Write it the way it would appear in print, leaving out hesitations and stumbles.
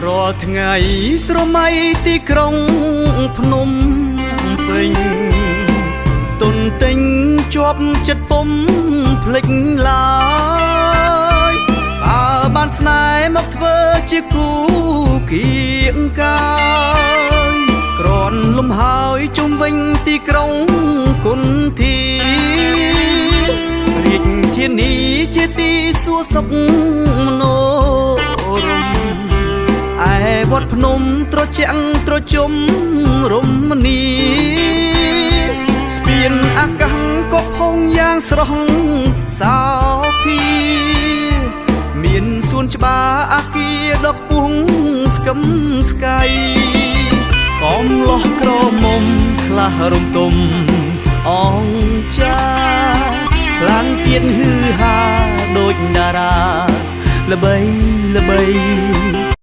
រាល់ថ្ងៃស្រមៃទីក្រុងភ្នំពេញទុនទិញជាប់ចិត្តពុំភ្លេចឡើយបើបានស្នេហ៍មកធ្វើជាគូគៀងកាយក្រនលំហើយជុំវិញទីក្រុងគុនធីរាជធានីជាទីសួគ៌សុខមនោរម្យឯវត្តភ្នំត្រជាក់ត្រជុំរមនីស្ពានអាកាសក៏ផុងយ៉ាងស្រស់សោភីមានសួនច្បារអាគារដ៏ខ្ពស់ស្កឹមស្កៃកំលោះក្រមុំខ្លះរំទុំអងចាខ្លាំងទៀតហឺហាដូចតារាល្បី